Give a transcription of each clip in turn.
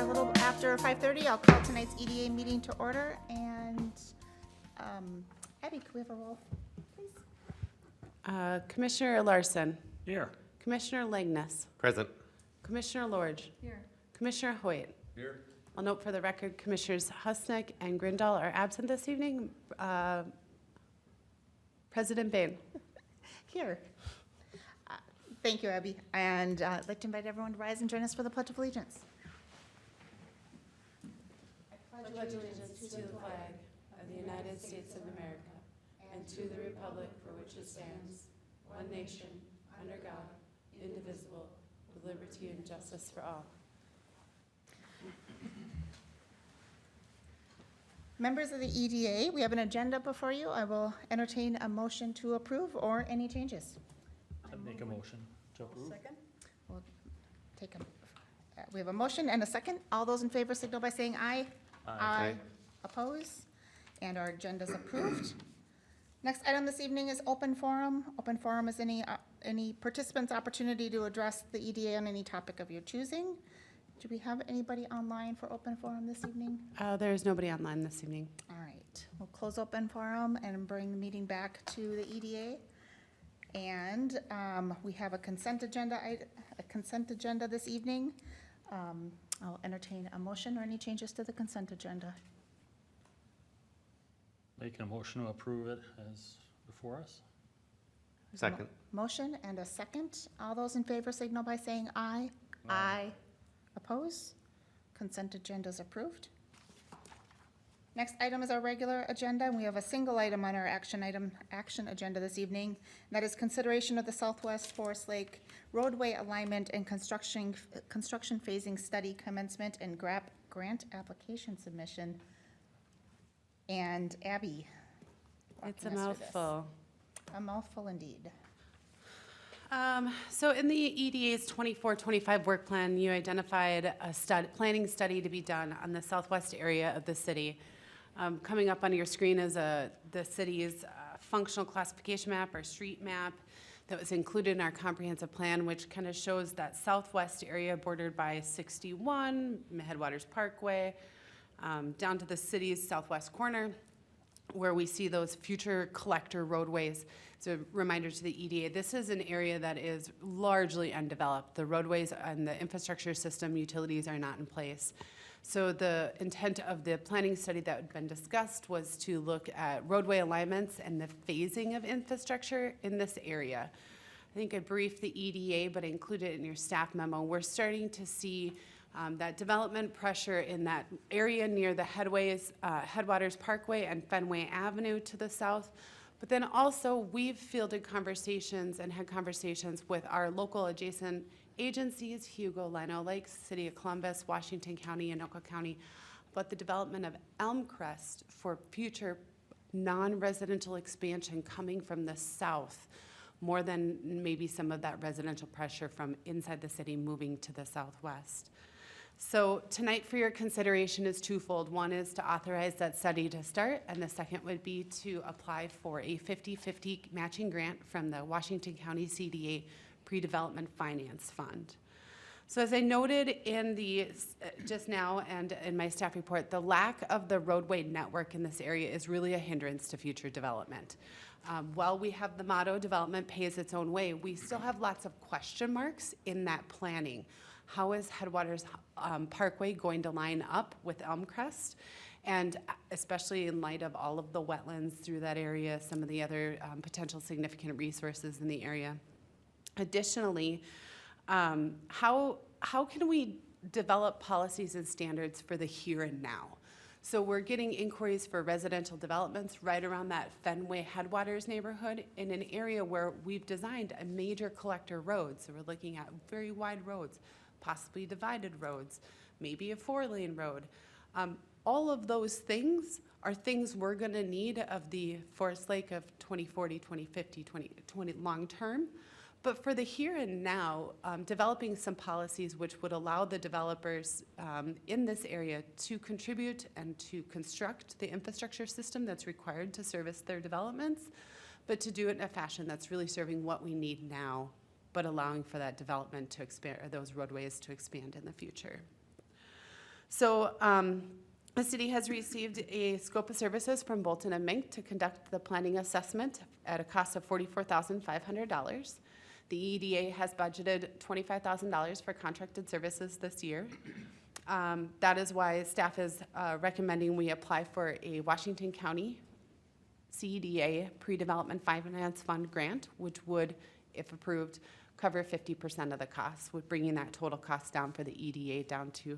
a little after 5:30. I'll call tonight's EDA meeting to order. And Abby, can we have a roll, please? Commissioner Larson. Here. Commissioner Langness. Present. Commissioner Lorge. Here. Commissioner Hoyt. Here. I'll note for the record, Commissioners Husnick and Grindal are absent this evening. President Bain. Here. Thank you, Abby. And I'd like to invite everyone to rise and join us for the Pledge of Allegiance. I pledge allegiance to the flag of the United States of America and to the republic for which it stands, one nation, under God, indivisible, with liberty and justice for all. Members of the EDA, we have an agenda before you. I will entertain a motion to approve or any changes. I make a motion to approve. Second. We'll take we have a motion and a second. All those in favor signal by saying aye. Aye. Oppose? And our agenda is approved. Next item this evening is open forum. Open forum is any participant's opportunity to address the EDA on any topic of your choosing. Do we have anybody online for open forum this evening? There's nobody online this evening. All right, we'll close open forum and bring the meeting back to the EDA. And we have a consent agenda this evening. I'll entertain a motion or any changes to the consent agenda. Making a motion to approve it as before us. There's a Second. Motion and a second. All those in favor signal by saying aye. Aye. Oppose? Consent agenda is approved. Next item is our regular agenda, and we have a single item on our action agenda this evening. That is consideration of the Southwest Forest Lake roadway alignment and construction phasing study commencement and grant application submission. And Abby. It's a walking us through this. mouthful. A mouthful indeed. So in the EDA's 24-25 work plan, you identified a planning study to be done on the southwest area of the city. Coming up on your screen is the city's functional classification map or street map that was included in our comprehensive plan, which kind of shows that southwest area bordered by 61, Headwaters Parkway, down to the city's southwest corner, where we see those future collector roadways. So reminder to the EDA, this is an area that is largely undeveloped. The roadways and the infrastructure system utilities are not in place. So the intent of the planning study that had been discussed was to look at roadway alignments and the phasing of infrastructure in this area. I think I briefed the EDA, but I included it in your staff memo. We're starting to see that development pressure in that area near the Headwaters Parkway and Fenway Avenue to the south. But then also we've fielded conversations and had conversations with our local adjacent agencies, Hugo, Lino Lakes, City of Columbus, Washington County, Anoka County, about the development of Elmcrest for future non-residential expansion coming from the south, more than maybe some of that residential pressure from inside the city moving to the southwest. So tonight for your consideration is twofold. One is to authorize that study to start, and the second would be to apply for a 50-50 matching grant from the Washington County CDA Pre-Development Finance Fund. So as I noted in just now and in my staff report, the lack of the roadway network in this area is really a hindrance to future development. While we have the motto, development pays its own way, we still have lots of question marks in that planning. How is Headwaters Parkway going to line up with Elmcrest? And especially in light of all of the wetlands through that area, some of the other potential significant resources in the area. Additionally, how can we develop policies and standards for the here and now? So we're getting inquiries for residential developments right around that Fenway Headwaters neighborhood in an area where we've designed a major collector road. So we're looking at very wide roads, possibly divided roads, maybe a 4-lane road. All of those things are things we're gonna need of the Forest Lake of 2040, 2050, 2020 long term. But for the here and now, developing some policies which would allow the developers in this area to contribute and to construct the infrastructure system that's required to service their developments, but to do it in a fashion that's really serving what we need now, but allowing for that development to expand, or those roadways to expand in the future. So the city has received a scope of services from Bolton and Mink to conduct the planning assessment at a cost of $44,500. The EDA has budgeted $25,000 for contracted services this year. That is why staff is recommending we apply for a Washington County CEDA Pre-Development Finance Fund grant, which would, if approved, cover 50% of the costs, with bringing that total cost down for the EDA down to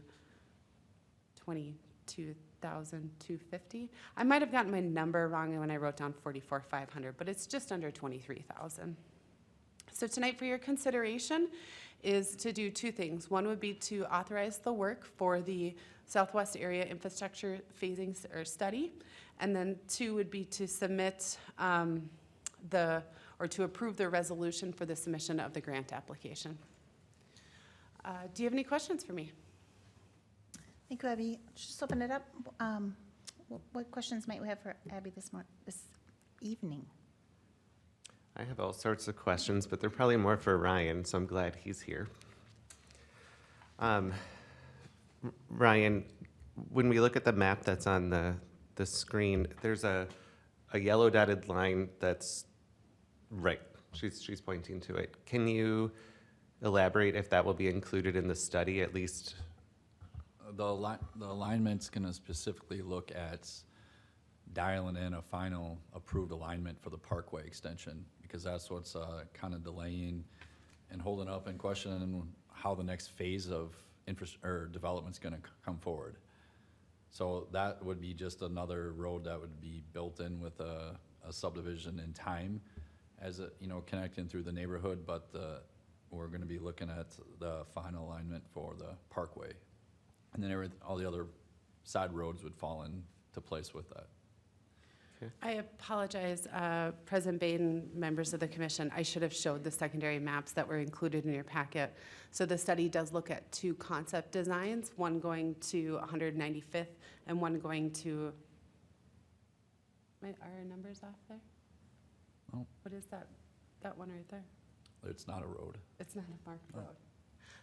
$22,250. I might have gotten my number wrong when I wrote down $44,500, but it's just under $23,000. So tonight for your consideration is to do two things. One would be to authorize the work for the Southwest Area Infrastructure Phasing Study, and then two would be to submit to approve the resolution for the submission of the grant application. Do you have any questions for me? Thank you, Abby. Just open it up. What questions might we have for Abby this evening? I have all sorts of questions, but they're probably more for Ryan, so I'm glad he's here. Ryan, when we look at the map that's on the screen, there's a yellow dotted line that's right. She's pointing to it. Can you elaborate if that will be included in the study, at least? The alignment's going to specifically look at dialing in a final approved alignment for the Parkway extension, because that's what's kind of delaying and holding up and questioning how the next phase of development's going to come forward. So that would be just another road that would be built in with a subdivision in time, as connecting through the neighborhood. But we're going to be looking at the final alignment for the Parkway, and then all the other side roads would fall into place with that. I apologize, President Baden, members of the commission. I should have showed the secondary maps that were included in your packet. So the study does look at two concept designs, one going to 195th and one going to, are our numbers off there? Oh. What is that? That one right there? It's not a road. It's not a marked Oh. road.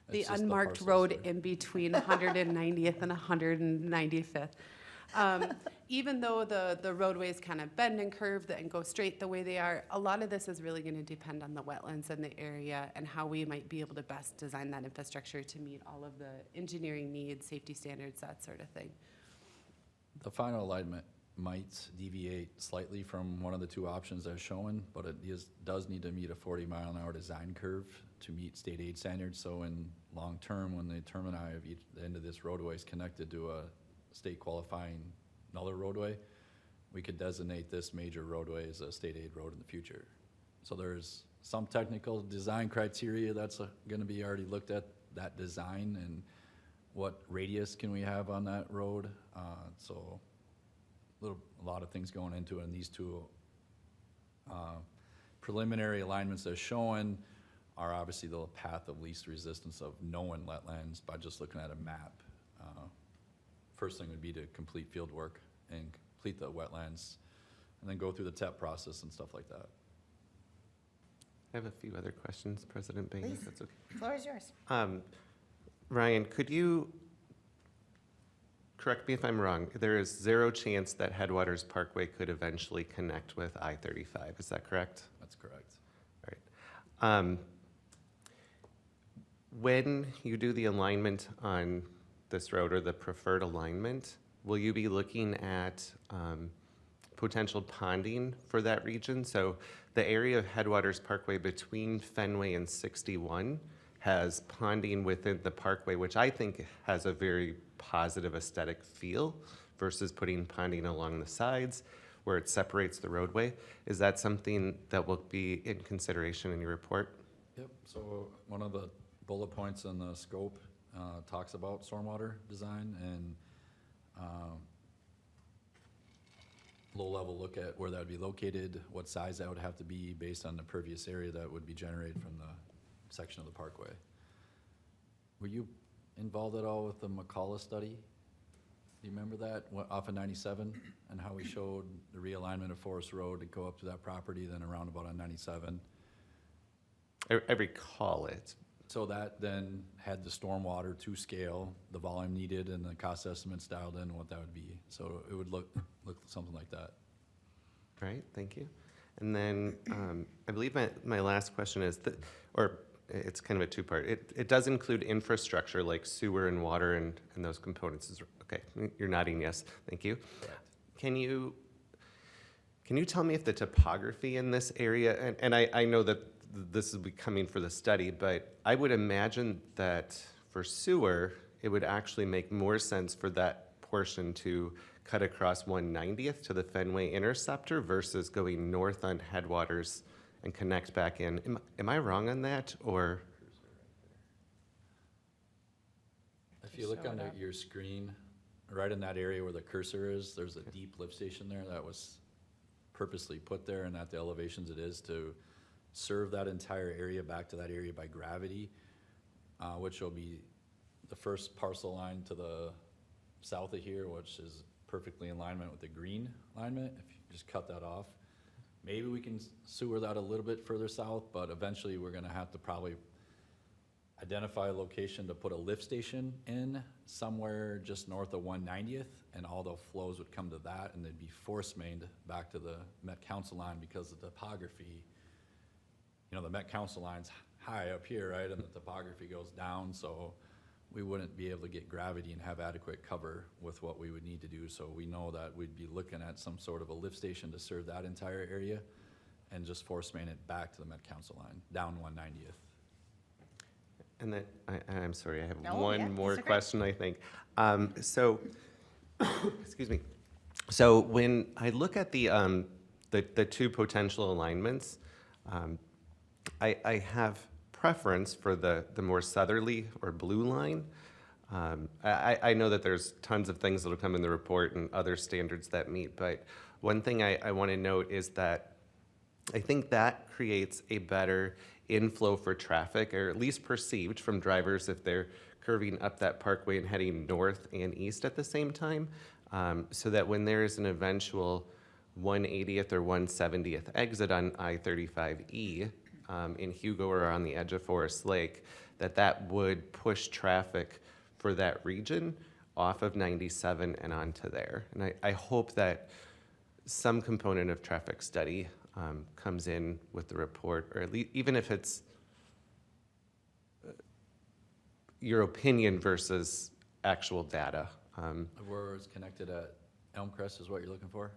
It's The just unmarked parcels road there. in between 190th and 195th. Even though the roadways kind of bend and curve and go straight the way they are, a lot of this is really going to depend on the wetlands and the area and how we might be able to best design that infrastructure to meet all of the engineering needs, safety standards, that sort of thing. The final alignment might deviate slightly from one of the two options as shown, but it does need to meet a 40-mile-an-hour design curve to meet state aid standards. So in long term, when the termini of the end of this roadway is connected to a state qualifying another roadway, we could designate this major roadway as a state aid road in the future. So there's some technical design criteria that's going to be already looked at, that design, and what radius can we have on that road. So a lot of things going into it, and these two preliminary alignments as shown are obviously the path of least resistance of known wetlands by just looking at a map. First thing would be to complete field work and complete the wetlands, and then go through the TEP process and stuff like that. I have a few other questions, President Bain, if Please. that's okay. The floor is yours. Ryan, could you correct me if I'm wrong? There is zero chance that Headwaters Parkway could eventually connect with I-35. Is that correct? That's correct. All right. When you do the alignment on this road, or the preferred alignment, will you be looking at potential ponding for that region? So the area of Headwaters Parkway between Fenway and 61 has ponding within the parkway, which I think has a very positive aesthetic feel versus putting ponding along the sides where it separates the roadway. Is that something that will be in consideration in your report? Yep, so one of the bullet points in the scope talks about stormwater design and low-level look at where that would be located, what size that would have to be based on the pervious area that would be generated from the section of the parkway. Were you involved at all with the McCullough study? Do you remember that, off of 97, and how we showed the realignment of Forest Road to go up to that property, then a roundabout on 97? I recall it. So that then had the stormwater to scale, the volume needed, and the cost estimates dialed in what that would be. So it would look something like that. Right, thank you. And then I believe my last question is, or it's kind of a two-part. It does include infrastructure like sewer and water and those components. Okay, you're nodding yes, thank you. Can you tell me if the topography in this area, and I know that this is coming for the study, but I would imagine that for sewer, it would actually make more sense for that portion to cut across 190th to the Fenway Interceptor versus going north on Headwaters and connect back in. Am I wrong on that, or? If you look Show it on up. your screen, right in that area where the cursor is, there's a deep lift station there that was purposely put there and at the elevations it is to serve that entire area back to that area by gravity, which will be the first parcel line to the south of here, which is perfectly in alignment with the green alignment. If you just cut that off, maybe we can sewer that a little bit further south, but eventually we're gonna have to probably identify a location to put a lift station in somewhere just north of 190th, and all the flows would come to that, and they'd be force mained back to the Met Council line because the topography, you know, the Met Council line's high up here, right, and the topography goes down, so we wouldn't be able to get gravity and have adequate cover with what we would need to do. So we know that we'd be looking at some sort of a lift station to serve that entire area and just force main it back to the Met Council line, down 190th. And then, I'm sorry, I have No, yeah, one more that's okay. question, I think. So, excuse me. So when I look at the two potential alignments, I have preference for the more southerly or blue line. I know that there's tons of things that'll come in the report and other standards that meet, but one thing I want to note is that I think that creates a better inflow for traffic, or at least perceived from drivers if they're curving up that parkway and heading north and east at the same time, so that when there is an eventual 180th or 170th exit on I-35E in Hugo or on the edge of Forest Lake, that would push traffic for that region off of 97 and onto there. And I hope that some component of traffic study comes in with the report, or at least, even if it's your opinion versus actual data. Where it's connected at Elm Crest is what you're looking for?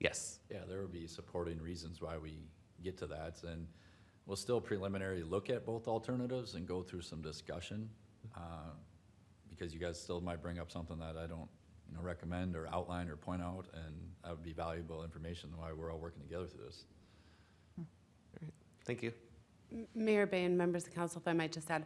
Yes. Yeah, there would be supporting reasons why we get to that, and we'll still preliminary look at both alternatives and go through some discussion, because you guys still might bring up something that I don't, you know, recommend or outline or point out, and that would be valuable information why we're all working together through this. Thank you. Mayor Bay and members of council, if I might just add,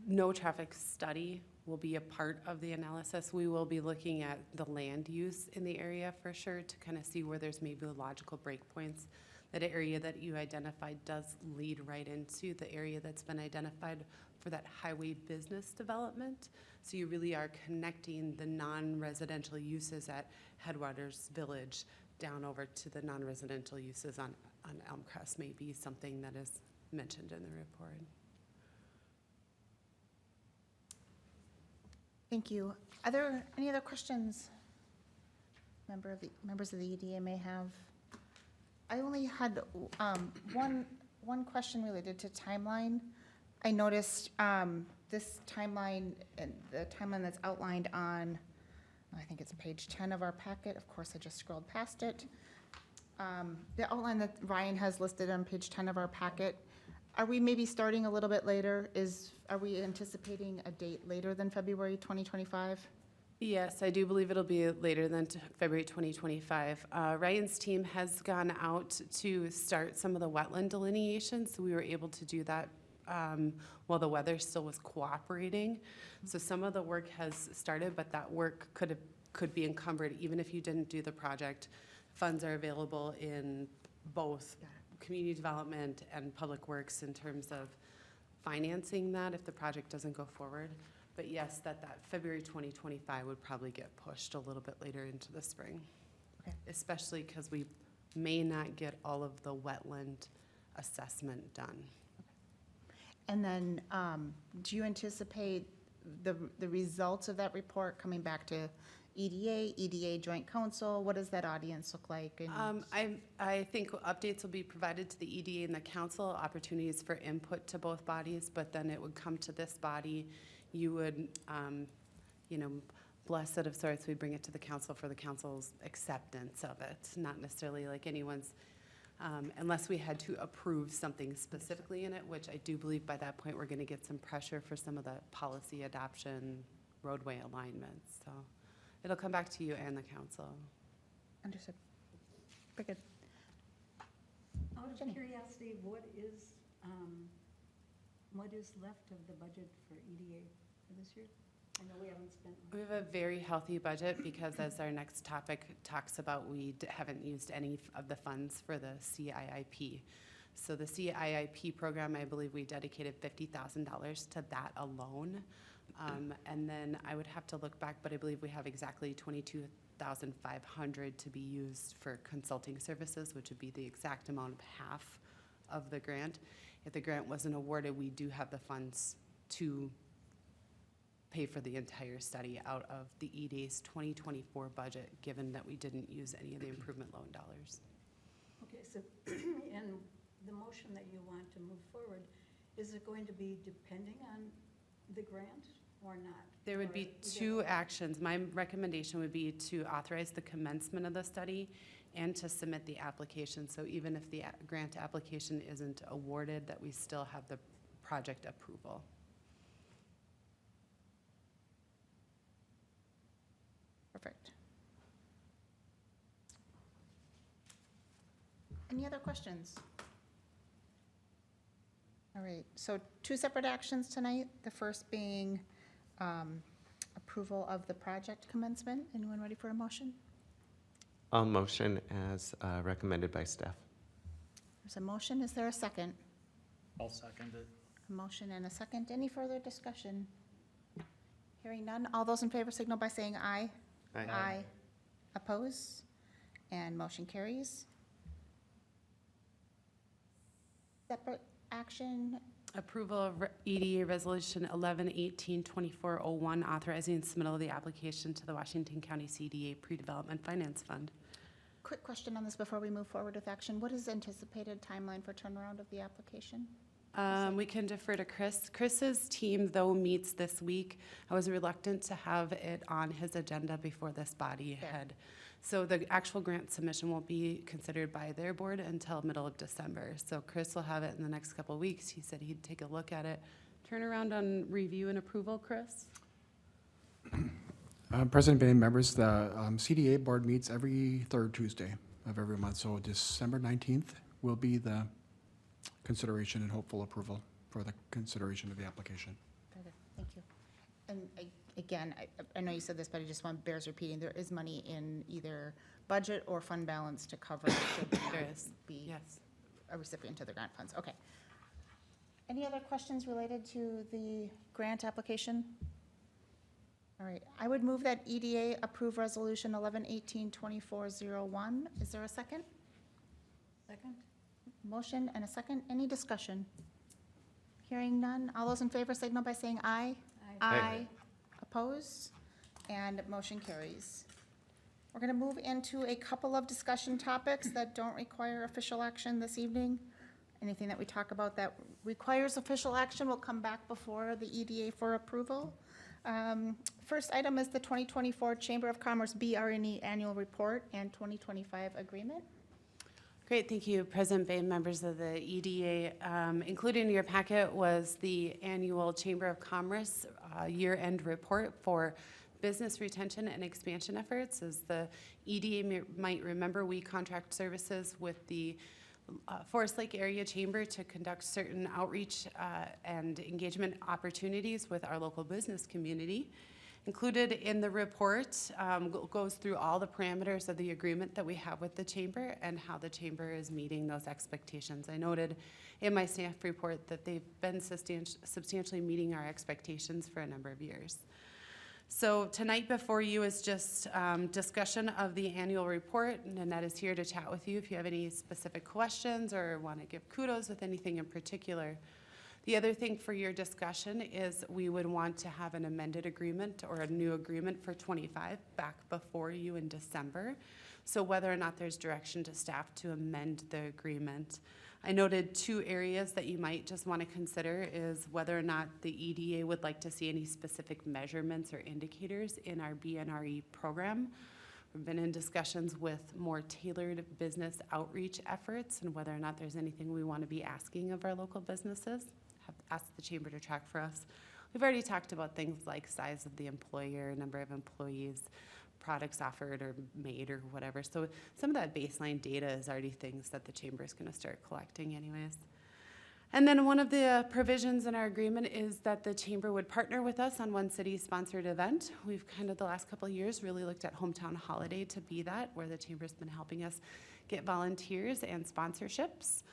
no traffic study will be a part of the analysis. We will be looking at the land use in the area for sure to kind of see where there's maybe logical breakpoints. That area that you identified does lead right into the area that's been identified for that highway business development. So you really are connecting the non-residential uses at Headwaters Village down over to the non-residential uses on Elm Crest, may be something that is mentioned in the report. Thank you. Are there any other questions members of the EDA may have? I only had one question related to timeline. I noticed this timeline, and the timeline that's outlined on, I think it's page 10 of our packet. Of course, I just scrolled past it. The outline that Ryan has listed on page 10 of our packet, are we maybe starting a little bit later? Are we anticipating a date later than February 2025? Yes, I do believe it'll be later than February 2025. Ryan's team has gone out to start some of the wetland delineation, so we were able to do that while the weather still was cooperating. So some of the work has started, but that work could be encumbered even if you didn't do the project. Funds are available in both community development and public works in terms of financing that if the project doesn't go forward. But yes, that February 2025 would probably get pushed a little bit later into the spring. Okay. Especially because we may not get all of the wetland assessment done. And then, do you anticipate the results of that report coming back to EDA Joint Council? What does that audience look like? And I think updates will be provided to the EDA and the council, opportunities for input to both bodies, but then it would come to this body. You would, bless it of sorts, we bring it to the council for the council's acceptance of it, not necessarily like anyone's, unless we had to approve something specifically in it, which I do believe by that point, we're gonna get some pressure for some of the policy adoption, roadway alignments, so. It'll come back to you and the council. Understood. Very good. Out of Jenny. curiosity, what is left of the budget for EDA for this year? I know we haven't spent We much. have a very healthy budget because as our next topic talks about, we haven't used any of the funds for the CIIP. So the CIIP program, I believe we dedicated $50,000 to that alone. And then I would have to look back, but I believe we have exactly $22,500 to be used for consulting services, which would be the exact amount of half of the grant. If the grant wasn't awarded, we do have the funds to pay for the entire study out of the EDA's 2024 budget, given that we didn't use any of the improvement loan dollars. Okay, so in the motion that you want to move forward, is it going to be depending on the grant or not? There would Or be is it- two actions. My recommendation would be to authorize the commencement of the study and to submit the application. So even if the grant application isn't awarded, that we still have the project approval. Perfect. Any other questions? All right, so two separate actions tonight. The first being approval of the project commencement. Anyone ready for a motion? I'll motion as recommended by staff. There's a motion. Is there a second? I'll second it. A motion and a second. Any further discussion? Hearing none. All those in favor signal by saying aye. Aye. Oppose? And motion carries. Separate action, Approval of EDA Resolution 11-18-2401, authorizing submittal of the application to the Washington County CDA Pre-Development Finance Fund. quick question on this before we move forward with action. What is the anticipated timeline for turnaround of the application? We can defer to Chris. Chris's team, though, meets this week. I was reluctant to have it on his agenda before this body Fair. had. So the actual grant submission won't be considered by their board until middle of December. So Chris will have it in the next couple of weeks. He said he'd take a look at it. Turnaround on review and approval, Chris? President Bay, members, the CDA board meets every third Tuesday of every month, so December 19th will be the consideration and hopeful approval for the consideration of the application. Very good, thank you. And again, I know you said this, but I just want, bears repeating, there is money in either budget or fund balance to cover should There is, be yes. a recipient of the grant funds. Okay. Any other questions related to the grant application? All right, I would move that EDA approve resolution 11-18-2401. Is there a second? Second? Motion and a second. Any discussion? Hearing none. All those in favor signal by saying aye. Aye. Oppose? And motion carries. We're going to move into a couple of discussion topics that don't require official action this evening. Anything that we talk about that requires official action will come back before the EDA for approval. First item is the 2024 Chamber of Commerce BR&E Annual Report and 2025 Agreement. Great, thank you, President Bay and members of the EDA. Included in your packet was the annual Chamber of Commerce year-end report for business retention and expansion efforts. As the EDA might remember, we contract services with the Forest Lake Area Chamber to conduct certain outreach and engagement opportunities with our local business community. Included in the report goes through all the parameters of the agreement that we have with the chamber and how the chamber is meeting those expectations. I noted in my staff report that they've been substantially meeting our expectations for a number of years. So tonight before you is just discussion of the annual report, and Annette is here to chat with you if you have any specific questions or want to give kudos with anything in particular. The other thing for your discussion is we would want to have an amended agreement or a new agreement for 25 back before you in December. So whether or not there's direction to staff to amend the agreement. I noted 2 areas that you might just want to consider is whether or not the EDA would like to see any specific measurements or indicators in our B&RE program. We've been in discussions with more tailored business outreach efforts and whether or not there's anything we want to be asking of our local businesses. Have asked the chamber to track for us. We've already talked about things like size of the employer, number of employees, products offered or made or whatever. So some of that baseline data is already things that the chamber is going to start collecting anyways. And then one of the provisions in our agreement is that the chamber would partner with us on one city-sponsored event. We've kind of the last couple of years really looked at Hometown Holiday to be that, where the chamber's been helping us get volunteers and sponsorships.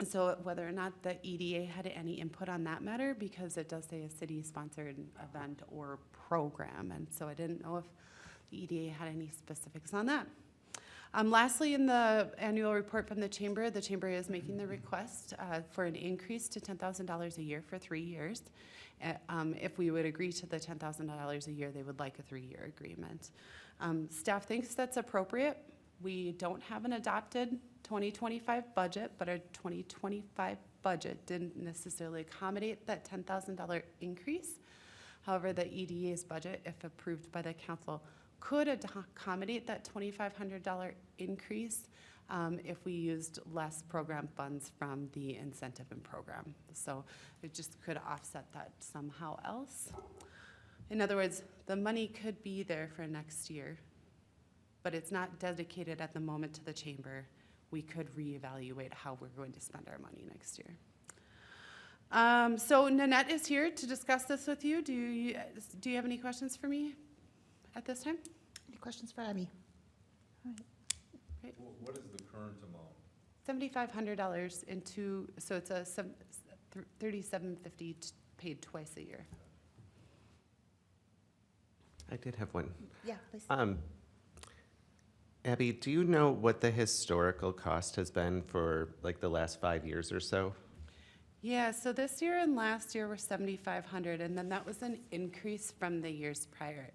So whether or not the EDA had any input on that matter, because it does say a city-sponsored event or program, and so I didn't know if the EDA had any specifics on that. Lastly, in the annual report from the chamber is making the request for an increase to $10,000 a year for 3 years. If we would agree to the $10,000 a year, they would like a 3-year agreement. Staff thinks that's appropriate. We don't have an adopted 2025 budget, but our 2025 budget didn't necessarily accommodate that $10,000 increase. However, the EDA's budget, if approved by the council, could accommodate that $2,500 increase if we used less program funds from the incentive and program. So it just could offset that somehow else. In other words, the money could be there for next year, but it's not dedicated at the moment to the chamber. We could reevaluate how we're going to spend our money next year. So Nanette is here to discuss this with you. Do you have any questions for me at this time? Any questions for Abby? What is the current amount? $7,500 in 2, so it's a $3,750 paid twice a year. I did have one. Yeah, please. Abby, do you know what the historical cost has been for like the last 5 years or so? Yeah, so this year and last year were $7,500, and then that was an increase from the years prior.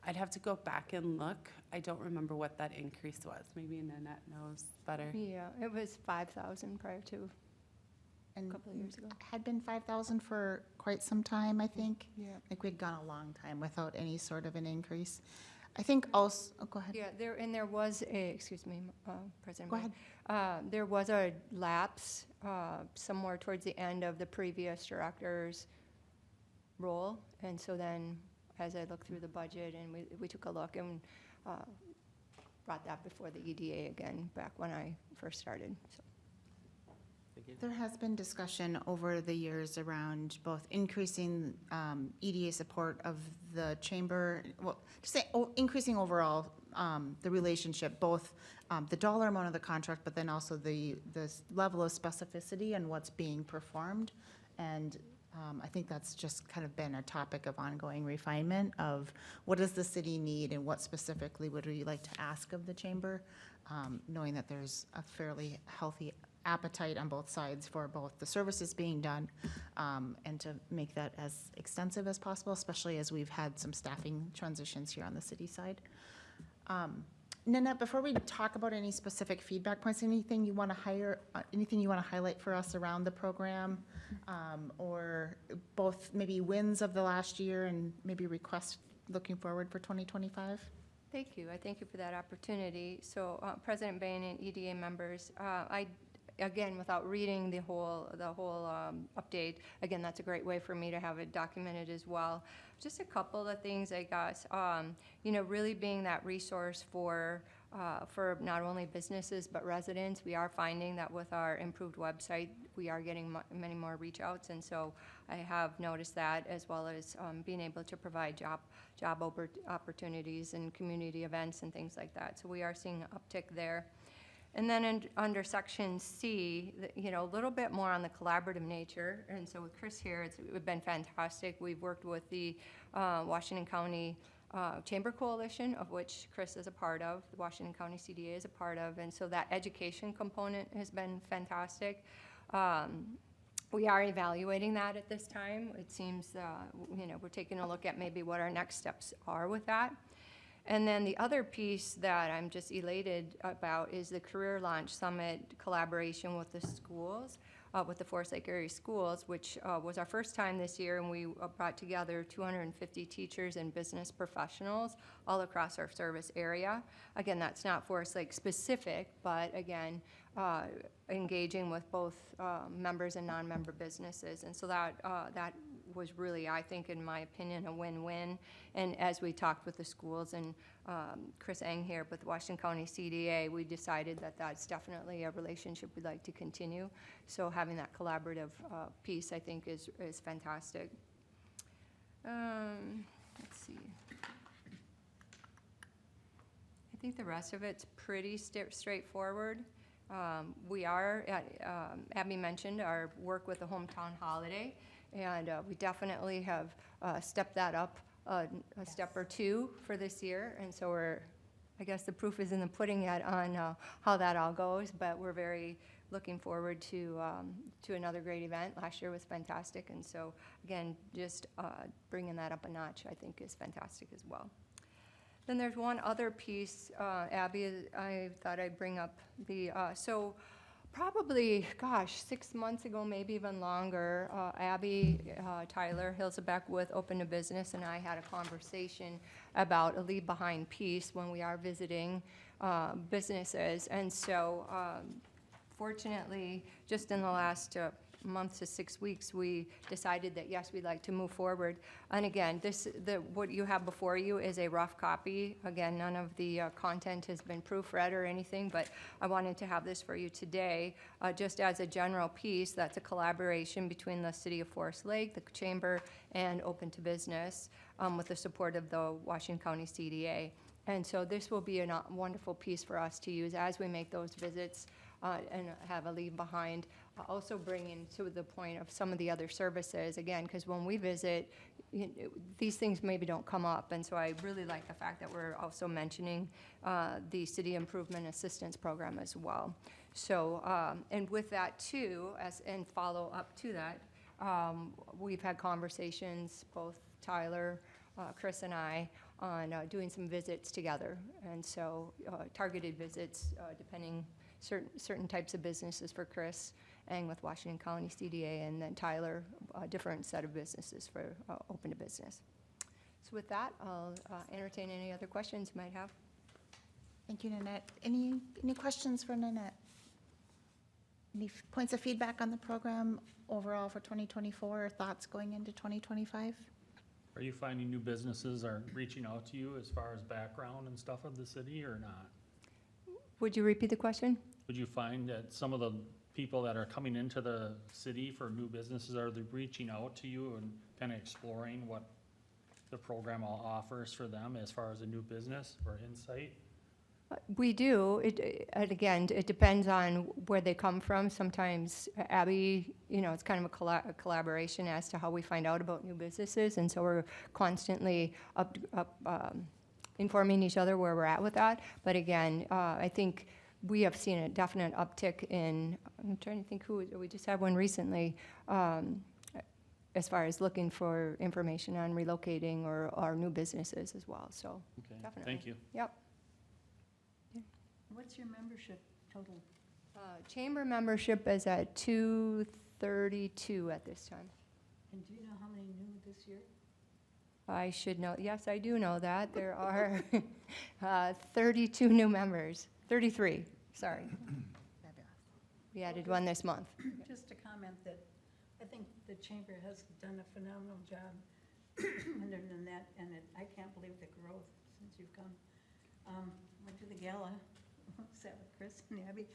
I'd have to go back and look. I don't remember what that increase was. Maybe Nanette knows better. Yeah, it was 5,000 prior to a And couple of years ago. had been 5,000 for quite some time, I think. Yeah. Like we'd gone a long time without any sort of an increase. I think also, oh, go ahead. Yeah, there was a, excuse me, President. Go May. ahead. There was a lapse somewhere towards the end of the previous director's role. And so then, as I looked through the budget and we took a look and brought that before the EDA again, back when I first started, so. There has been discussion over the years around both increasing EDA support of the chamber, well, just say increasing overall the relationship, both the dollar amount of the contract, but then also the level of specificity and what's being performed. And I think that's just kind of been a topic of ongoing refinement of what does the city need and what specifically would we like to ask of the chamber, knowing that there's a fairly healthy appetite on both sides for both the services being done and to make that as extensive as possible, especially as we've had some staffing transitions here on the city side. Nanette, before we talk about any specific feedback points, anything you want to highlight for us around the program, or both maybe wins of the last year and maybe requests looking forward for 2025? Thank you. I thank you for that opportunity. So President Bain and EDA members, again, without reading the whole update, again, that's a great way for me to have it documented as well. Just a couple of things, I guess. Really being that resource for not only businesses but residents. We are finding that with our improved website, we are getting many more reach outs, and so I have noticed that, as well as being able to provide job opportunities and community events and things like that. So we are seeing an uptick there. And then under section C, a little bit more on the collaborative nature. And so with Chris here, it's been fantastic. We've worked with the Washington County Chamber Coalition, of which Chris is a part of, the Washington County CDA is a part of. And so that education component has been fantastic. We are evaluating that at this time. It seems, we're taking a look at maybe what our next steps are with that. And then the other piece that I'm just elated about is the Career Launch Summit collaboration with the schools, with the Forest Lake area schools, which was our first time this year, and we brought together 250 teachers and business professionals all across our service area. Again, that's not Forest Lake specific, but again, engaging with both members and non-member businesses. And so that was really, I think, in my opinion, a win-win. And as we talked with the schools and Chris Eng here with the Washington County CDA, we decided that that's definitely a relationship we'd like to continue. So having that collaborative piece, I think, is fantastic. Let's see. I think the rest of it's pretty straightforward. We are, Abby mentioned our work with the Hometown Holiday, and we definitely have stepped that up a step or two for this year. And so I guess the proof is in the pudding yet on how that all goes, but we're very looking forward to another great event. Last year was fantastic, and so again, just bringing that up a notch, I think, is fantastic as well. Then there's one other piece, Abby, I thought I'd bring up. So probably, 6 months ago, maybe even longer, Abby, Tyler Hilsebeck with Open to Business and I had a conversation about a leave behind piece when we are visiting businesses. And so fortunately, just in the last month to 6 weeks, we decided that yes, we'd like to move forward. And again, what you have before you is a rough copy. Again, none of the content has been proofread or anything, but I wanted to have this for you today, just as a general piece. That's a collaboration between the City of Forest Lake, the Chamber, and Open to Business, with the support of the Washington County CDA. And so this will be a wonderful piece for us to use as we make those visits and have a leave behind. Also bringing to the point of some of the other services, again, because when we visit, these things maybe don't come up. And so I really like the fact that we're also mentioning the City Improvement Assistance Program as well. So, and with that too, and follow up to that, we've had conversations, both Tyler, Chris and I, on doing some visits together. And so targeted visits, depending certain types of businesses for Chris, and with Washington County CDA, and then Tyler, a different set of businesses for Open to Business. So with that, I'll entertain any other questions you might have. Thank you, Nanette. Any questions for Nanette? Any points of feedback on the program overall for 2024, or thoughts going into 2025? Are you finding new businesses are reaching out to you as far as background and stuff of the city or not? Would you repeat the question? Would you find that some of the people that are coming into the city for new businesses, are they reaching out to you and kind of exploring what the program offers for them as far as a new business or insight? We do. Again, it depends on where they come from. Sometimes, Abby, it's kind of a collaboration as to how we find out about new businesses, and so we're constantly informing each other where we're at with that. But again, I think we have seen a definite uptick in, I'm trying to think we just had one recently, as far as looking for information on relocating or new businesses as well, so Okay, definitely. thank you. Yep. What's your membership total? Chamber membership is at 232 at this time. And do you know how many new this year? I should know, yes, I do know that. There are 32 new members, 33, sorry. We added one this month. Just to comment that I think the chamber has done a phenomenal job under Nanette, and I can't believe the growth since you've come. Went to the gala, sat with Chris and Abby.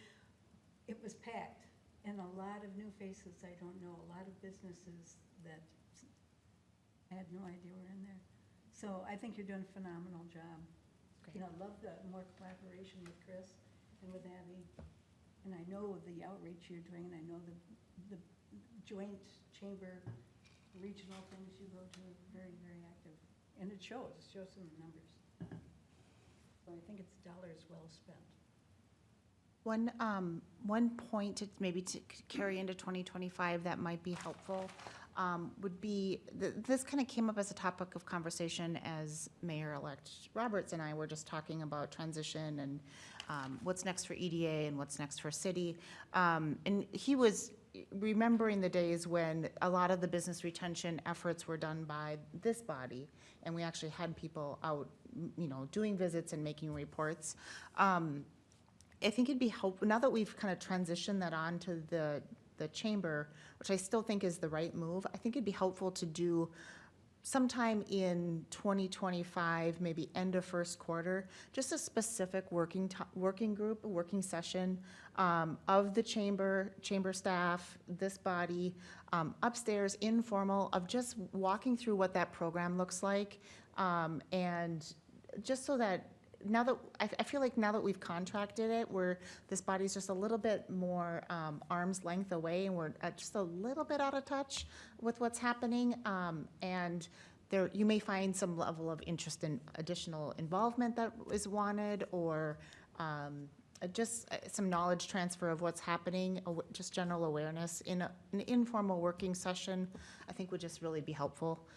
It was packed, and a lot of new faces I don't know, a lot of businesses that I had no idea were in there. So I think you're doing a phenomenal job. Great. Love the more collaboration with Chris and with Abby. And I know the outreach you're doing, and I know the joint chamber regional things you go to, very, very active. And it shows in the numbers. So I think it's dollars well spent. One point to maybe to carry into 2025 that might be helpful would be, this kind of came up as a topic of conversation as Mayor-elect Roberts and I were just talking about transition and what's next for EDA and what's next for city. And he was remembering the days when a lot of the business retention efforts were done by this body, and we actually had people out, doing visits and making reports. I think it'd be helpful, now that we've kind of transitioned that on to the chamber, which I still think is the right move, I think it'd be helpful to do sometime in 2025, maybe end of first quarter, just a specific working group, a working session of the chamber staff, this body, upstairs, informal, of just walking through what that program looks like. And just so that now that, I feel like now that we've contracted it, this body's just a little bit more arm's length away, and we're just a little bit out of touch with what's happening. And there, you may find some level of interest in additional involvement that is wanted, or just some knowledge transfer of what's happening, just general awareness in an informal working session, I think would just really be helpful.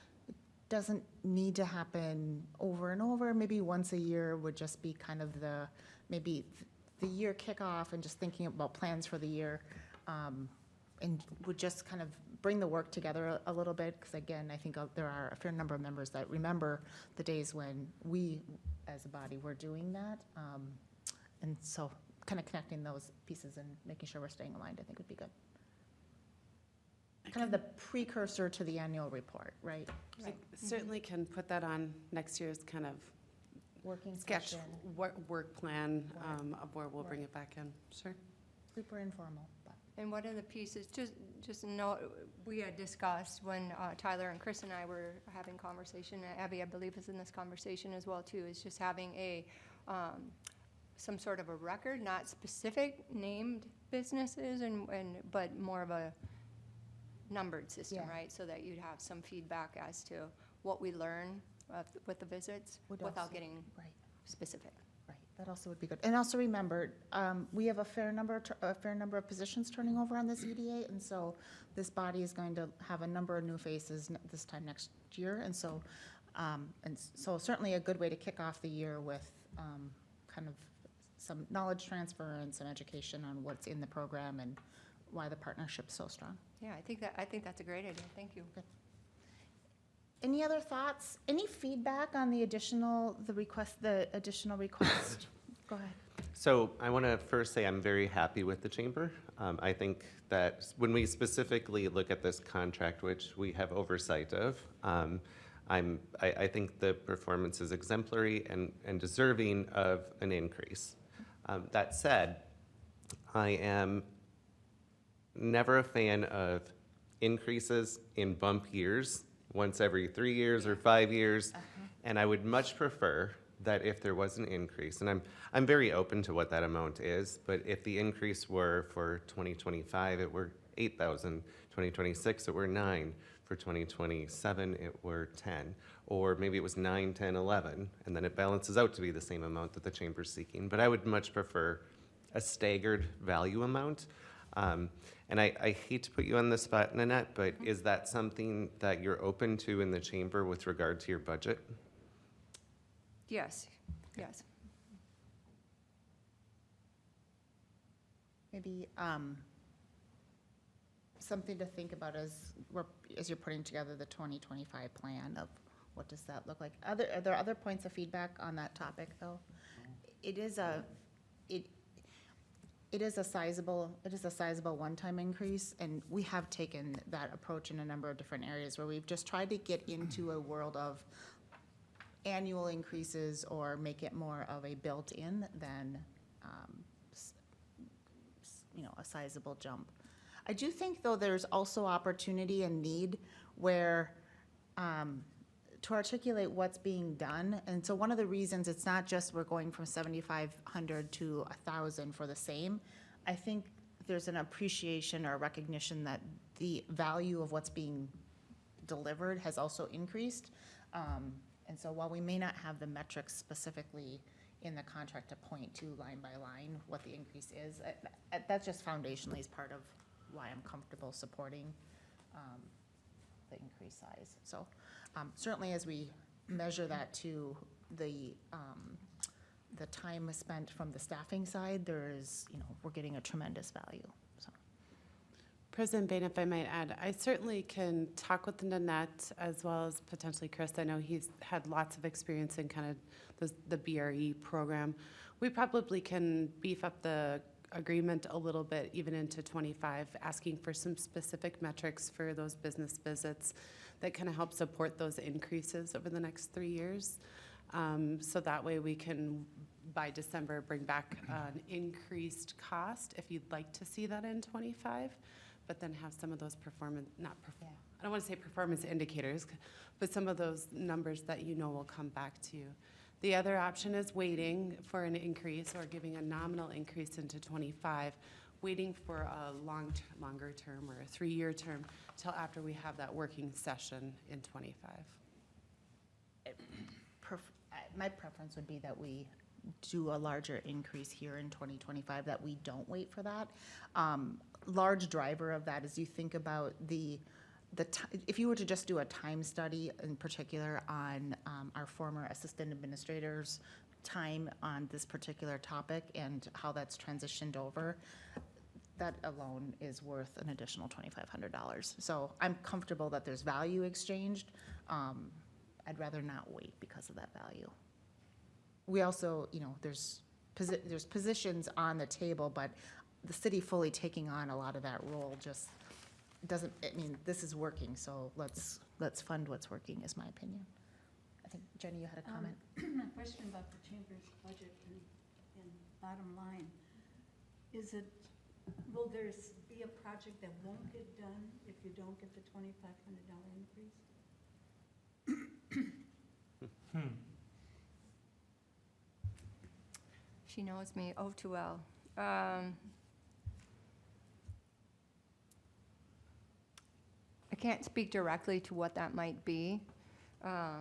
Doesn't need to happen over and over. Maybe once a year would just be kind of the year kickoff, and just thinking about plans for the year, and would just kind of bring the work together a little bit, because again, I think there are a fair number of members that remember the days when we as a body were doing that, and so kind of connecting those pieces and making sure we're staying aligned, I think would be good. Kind of the precursor to the annual report, right? I certainly can put that on next year's kind of Working sketch, session, work plan Right. of where we'll bring it back in. Sure. super informal, but. And one of the pieces, just note, we had discussed when Tyler and Chris and I were having conversation, Abby, I believe, is in this conversation as well too, is just having some sort of a record, not specific named businesses, but more of a numbered system, Yeah. right? So that you'd have some feedback as to what we learn with the visits Would without also- getting Right. specific. Right, that also would be good. And also remember, we have a fair number of positions turning over on this EDA, and so this body is going to have a number of new faces this time next year, and so certainly a good way to kick off the year with kind of some knowledge transfer and some education on what's in the program and why the partnership's so strong. Yeah, I think that's a great idea. Thank you. Any other thoughts? Any feedback on the additional request? Go ahead. So I want to first say I'm very happy with the chamber. I think that when we specifically look at this contract, which we have oversight of, I think the performance is exemplary and deserving of an increase. That said, I am never a fan of increases in bump years, once every 3 years or 5 years. And I would much prefer that if there was an increase, and I'm very open to what that amount is, but if the increase were for 2025, it were 8,000, 2026, it were 9, for 2027, it were 10, or maybe it was 9, 10, 11, and then it balances out to be the same amount that the chamber's seeking. But I would much prefer a staggered value amount. And I hate to put you on the spot, Nanette, but is that something that you're open to in the chamber with regard to your budget? Yes, yes. Maybe something to think about as you're putting together the 2025 plan of what does that look like. Are there other points of feedback on that topic, though? It is a sizable one-time increase, and we have taken that approach in a number of different areas where we've just tried to get into a world of annual increases or make it more of a built-in than a sizable jump. I do think, though, there's also opportunity and need where to articulate what's being done. And so one of the reasons it's not just we're going from 7,500 to 1,000 for the same, I think there's an appreciation or recognition that the value of what's being delivered has also increased. And so while we may not have the metrics specifically in the contract to point to line by line what the increase is. That's just foundationally is part of why I'm comfortable supporting the increased size. So certainly as we measure that to the time spent from the staffing side, there is, we're getting a tremendous value, so. President Bain, if I might add, I certainly can talk with Nanette as well as potentially Chris. I know he's had lots of experience in kind of the BR&E program. We probably can beef up the agreement a little bit even into 25, asking for some specific metrics for those business visits that kind of help support those increases over the next 3 years. So that way we can, by December, bring back an increased cost if you'd like to see that in 25, but then have some of those I don't want to say performance indicators, but some of those numbers that will come back to you. The other option is waiting for an increase or giving a nominal increase into 25, waiting for a longer term or a 3-year term till after we have that working session in 25. My preference would be that we do a larger increase here in 2025, that we don't wait for that. Large driver of that is you think about if you were to just do a time study in particular on our former assistant administrators' time on this particular topic and how that's transitioned over, that alone is worth an additional $2,500. So I'm comfortable that there's value exchanged. I'd rather not wait because of that value. We also, there's positions on the table, but the city fully taking on a lot of that role just doesn't, this is working, so let's fund what's working, is my opinion. I think, Jenny, you had a comment? A question about the chamber's budget and bottom line. Will there be a project that won't get done if you don't get the $2,500 increase? She knows me oh too well. I can't speak directly to what that might be. So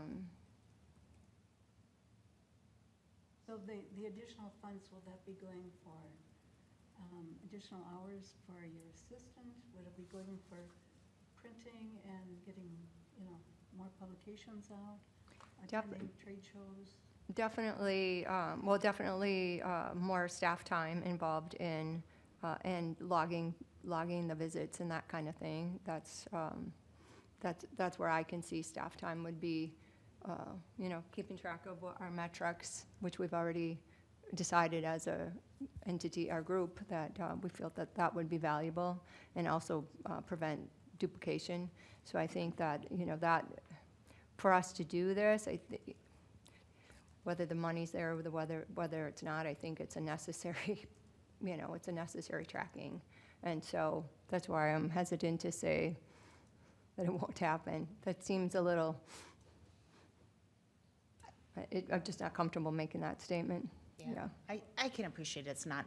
the additional funds, will that be going for additional hours for your assistant? Would it be going for printing and getting, more publications out? Attending trade shows? Definitely, more staff time involved in, and logging the visits and that kind of thing. That's where I can see staff time would be, keeping track of what our metrics, which we've already decided as a entity, our group, that we feel that would be valuable, and also prevent duplication. So I think that, that for us to do this, whether the money's there or whether it's not, I think it's a necessary, it's a necessary tracking. And so that's why I'm hesitant to say that it won't happen. That seems a little, I'm just not comfortable making that statement. Yeah. I can appreciate it's not,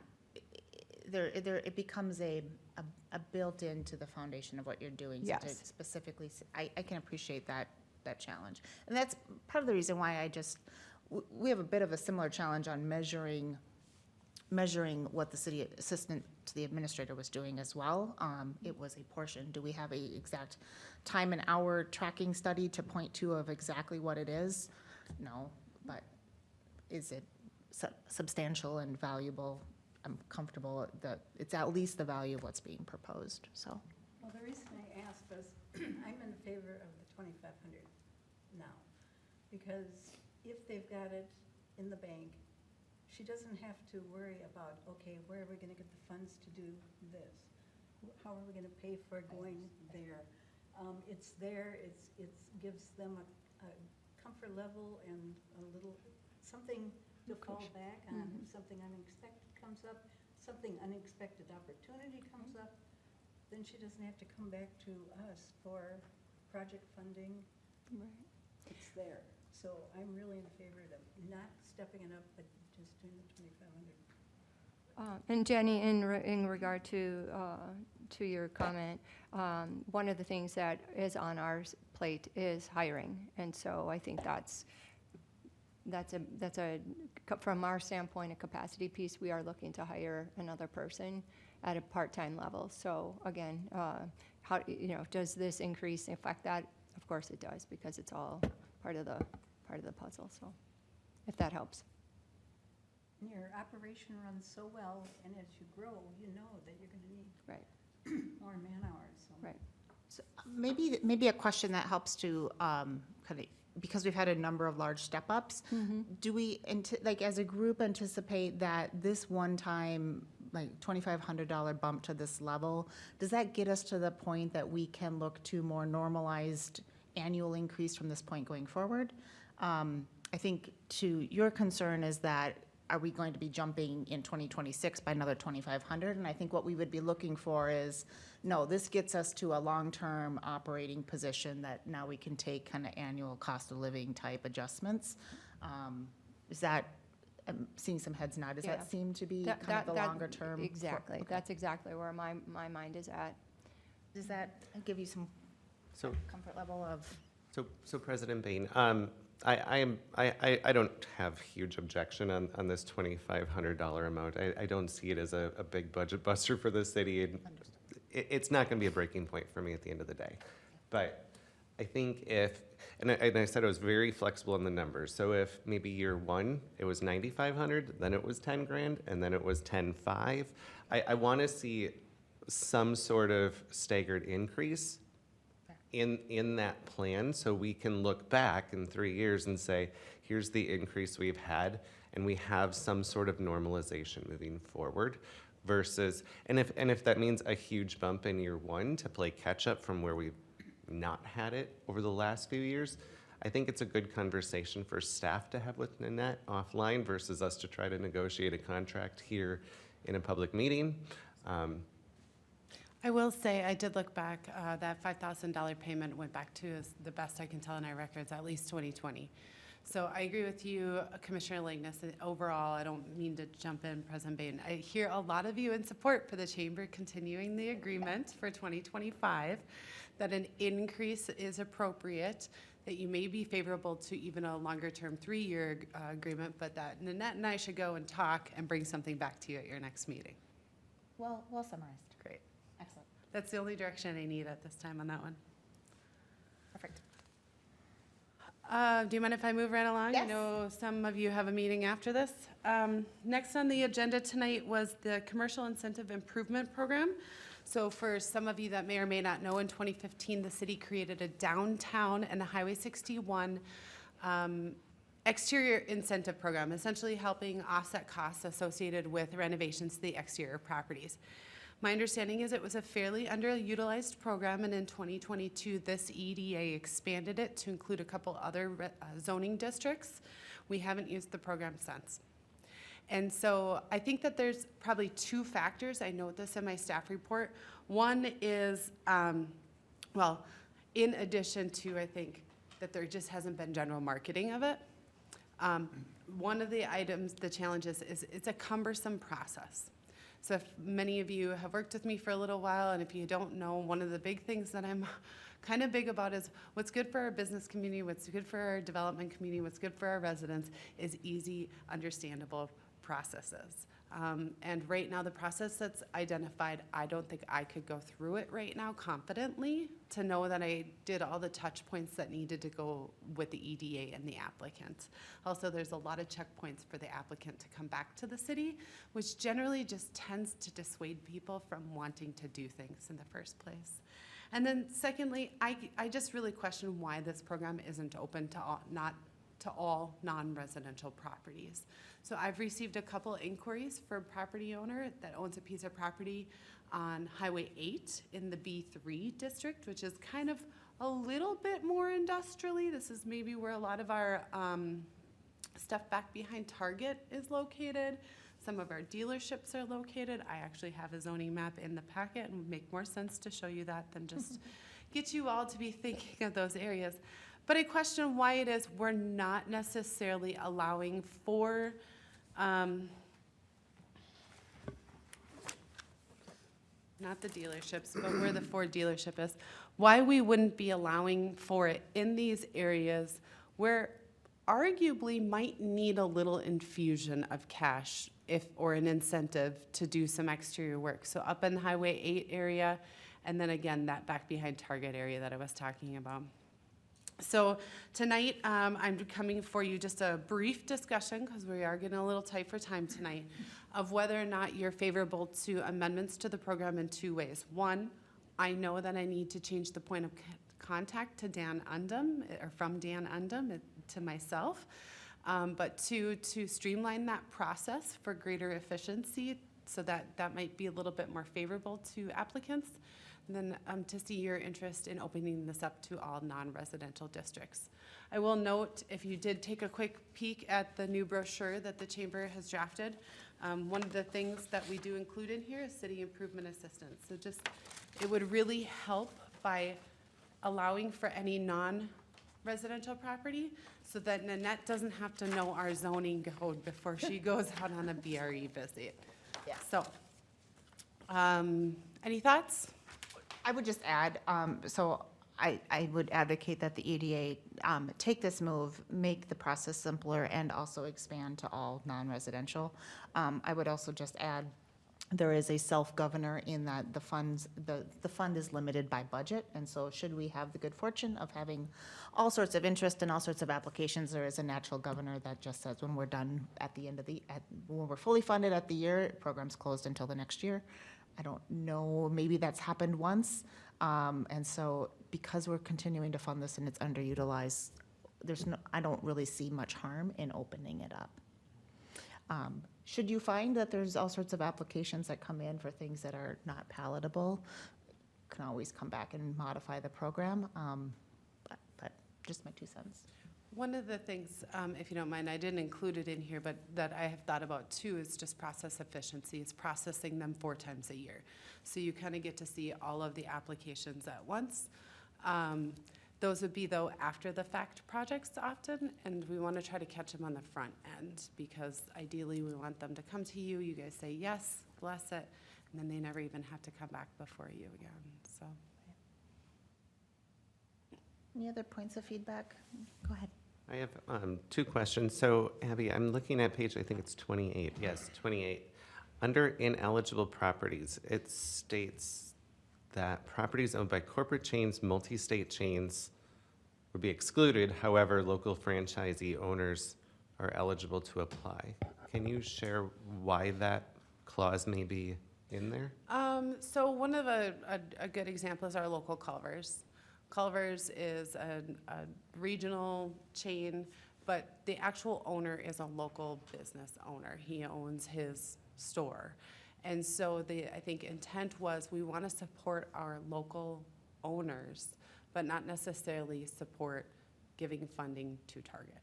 it becomes a built into the foundation of what you're doing. So Yes. to specifically, I can appreciate that challenge. And that's part of the reason why we have a bit of a similar challenge on measuring what the city assistant to the administrator was doing as well. It was a portion. Do we have a exact time and hour tracking study to point to of exactly what it is? No, but is it substantial and valuable? I'm comfortable that it's at least the value of what's being proposed, so. Well, the reason I asked was I'm in favor of the $2,500 now, because if they've got it in the bank, she doesn't have to worry about, okay, where are we gonna get the funds to do this? How are we gonna pay for going there? It's there, it gives them a comfort level and a little, something to fall back on. If something unexpected comes up, something unexpected opportunity comes up, then she doesn't have to come back to us for project funding. Right. It's there. So I'm really in favor of not stepping it up, but just doing the $2,500. And Jenny, in regard to your comment, one of the things that is on our plate is hiring, and so I think that's from our standpoint, a capacity piece. We are looking to hire another person at a part-time level. So again, how, does this increase affect that? Of course it does, because it's all part of the puzzle, so, if that helps. And your operation runs so well, and as you grow, you know that you're gonna need Right, more man-hours, so. right. So maybe a question that helps to kind of, because we've had a number of large step-ups, do we, like, as a group, anticipate that this one-time, like, $2,500 bump to this level, does that get us to the point that we can look to more normalized annual increase from this point going forward? I think to your concern is that, are we going to be jumping in 2026 by another 2,500? And I think what we would be looking for is, no, this gets us to a long-term operating position that now we can take kind of annual cost of living type adjustments. Is that, I'm seeing some heads nod, does Yeah. that seem to be That- kind of the that- longer term? Exactly, Okay. that's exactly where my mind is at. Does that give you some So, comfort level of? so President Bain, I don't have huge objection on this $2,500 amount. I don't see it as a big budget buster for the city. It's not gonna be a breaking point for me at the end of the day. But I think if, and I said I was very flexible in the numbers. So if maybe year one, it was 9,500, then it was 10 grand, and then it was 10.5. I wanna see some sort of staggered increase in that plan, so we can look back in 3 years and say, here's the increase we've had, and we have some sort of normalization moving forward versus, and if that means a huge bump in year one to play catch up from where we've not had it over the last few years, I think it's a good conversation for staff to have with Nanette offline versus us to try to negotiate a contract here in a public meeting. I will say, I did look back, that $5,000 payment went back to, as the best I can tell in our records, at least 2020. So I agree with you, Commissioner Langness, that overall, I don't mean to jump in, President Bain. I hear a lot of you in support for the chamber continuing the agreement for 2025, that an increase is appropriate, that you may be favorable to even a longer-term 3-year agreement, but that Nanette and I should go and talk and bring something back to you at your next meeting. Well summarized. Great. Excellent. That's the only direction I need at this time on that one. Perfect. Do you mind if I move right along? I Yes. know some of you have a meeting after this. Next on the agenda tonight was the Commercial Incentive Improvement Program. So for some of you that may or may not know, in 2015, the city created a downtown and a Highway 61 exterior incentive program, essentially helping offset costs associated with renovations to the exterior properties. My understanding is it was a fairly underutilized program, and in 2022, this EDA expanded it to include a couple other zoning districts. We haven't used the program since. And so I think that there's probably 2 factors. I note this in my staff report. One is, well, in addition to, I think, that there just hasn't been general marketing of it. One of the items, the challenges, is it's a cumbersome process. So if many of you have worked with me for a little while, and if you don't know, one of the big things that I'm kind of big about is what's good for our business community, what's good for our development community, what's good for our residents is easy, understandable processes. And right now, the process that's identified, I don't think I could go through it right now confidently to know that I did all the touch points that needed to go with the EDA and the applicant. Also, there's a lot of checkpoints for the applicant to come back to the city, which generally just tends to dissuade people from wanting to do things in the first place. And then secondly, I just really question why this program isn't open to all non-residential properties. So I've received a couple inquiries for a property owner that owns a piece of property on Highway 8 in the B3 district, which is kind of a little bit more industrially. This is maybe where a lot of our stuff back behind Target is located. Some of our dealerships are located. I actually have a zoning map in the packet, and it would make more sense to show you that than just get you all to be thinking of those areas. But I question why it is we're not necessarily allowing for not the dealerships, but where the Ford dealership is, why we wouldn't be allowing for it in these areas where arguably might need a little infusion of cash or an incentive to do some exterior work. So up in Highway 8 area, and then again, that back behind Target area that I was talking about. So tonight, I'm coming for you just a brief discussion, because we are getting a little tight for time tonight, of whether or not you're favorable to amendments to the program in two ways. One, I know that I need to change the point of contact to Dan Undum, or from Dan Undum to myself. But two, to streamline that process for greater efficiency, so that might be a little bit more favorable to applicants. And then to see your interest in opening this up to all non-residential districts. I will note, if you did take a quick peek at the new brochure that the Chamber has drafted, one of the things that we do include in here is city improvement assistance. So just, it would really help by allowing for any non-residential property, so that Nanette doesn't have to know our zoning code before she goes out on a BR&E visit. Yeah. So, any thoughts? I would just add, so I would advocate that the EDA take this move, make the process simpler, and also expand to all non-residential. I would also just add, there is a self-governor in that the funds, the fund is limited by budget, and so should we have the good fortune of having all sorts of interest and all sorts of applications, there is a natural governor that just says when we're done at the end of when we're fully funded at the year, program's closed until the next year. I don't know, maybe that's happened once. And so because we're continuing to fund this and it's underutilized, I don't really see much harm in opening it up. Should you find that there's all sorts of applications that come in for things that are not palatable, you can always come back and modify the program. But just my 2 cents. One of the things, if you don't mind, I didn't include it in here, but that I have thought about too is just process efficiency. It's processing them 4 times a year. So you kind of get to see all of the applications at once. Those would be, though, after the fact projects often, and we want to try to catch them on the front end, because ideally we want them to come to you, you guys say yes, bless it, and then they never even have to come back before you again, so. Any other points of feedback? Go ahead. I have 2 questions. So Abby, I'm looking at page, I think it's 28. Yes, 28. Under ineligible properties, it states that properties owned by corporate chains, multi-state chains would be excluded. However, local franchisee owners are eligible to apply. Can you share why that clause may be in there? So one of a good example is our local Culver's. Culver's is a regional chain, but the actual owner is a local business owner. He owns his store. And so I think intent was we want to support our local owners, but not necessarily support giving funding to Target.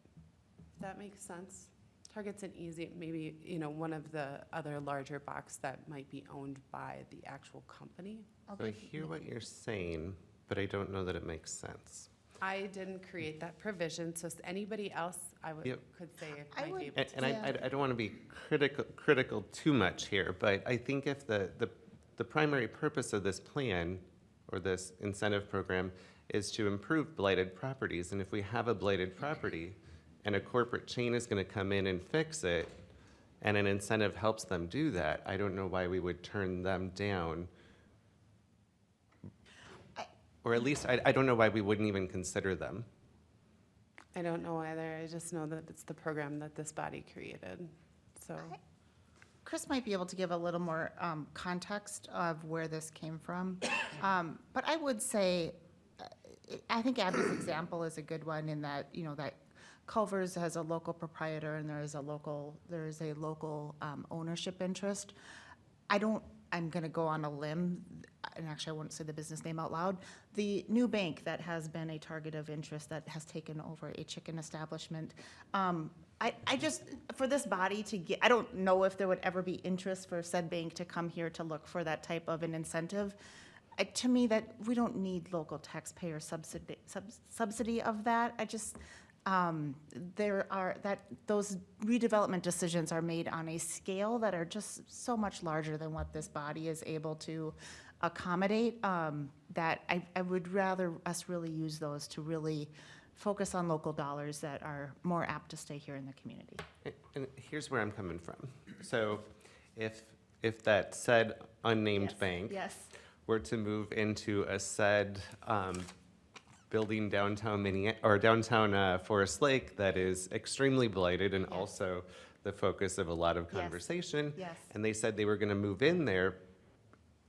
Does that make sense? Target's an easy, maybe, one of the other larger box that might be owned by the actual company. So I hear what you're saying, but I don't know that it makes sense. I didn't create that provision, so anybody else, could say it I might would- be able to. And I don't want to be critical too much here, but I think if the primary purpose of this plan or this incentive program is to improve blighted properties, and if we have a blighted property and a corporate chain is going to come in and fix it, and an incentive helps them do that, I don't know why we would turn them down. Or at least, I don't know why we wouldn't even consider them. I don't know either. I just know that it's the program that this body created, so. Chris might be able to give a little more context of where this came from. But I would say, I think Abby's example is a good one in that, that Culver's has a local proprietor and there is a local ownership interest. I'm going to go on a limb, and actually I won't say the business name out loud. The new bank that has been a target of interest that has taken over a chicken establishment. I just, for this body to get, I don't know if there would ever be interest for said bank to come here to look for that type of an incentive. To me, that we don't need local taxpayer subsidy of that. Those redevelopment decisions are made on a scale that are just so much larger than what this body is able to accommodate, that I would rather us really use those to really focus on local dollars that are more apt to stay here in the community. And here's where I'm coming from. So if that said unnamed Yes, bank Yes, were to move into a said building downtown downtown Forest Lake that is extremely blighted and Yes. also the focus of a lot of Yes. conversation, yes. and they said they were going to move in there,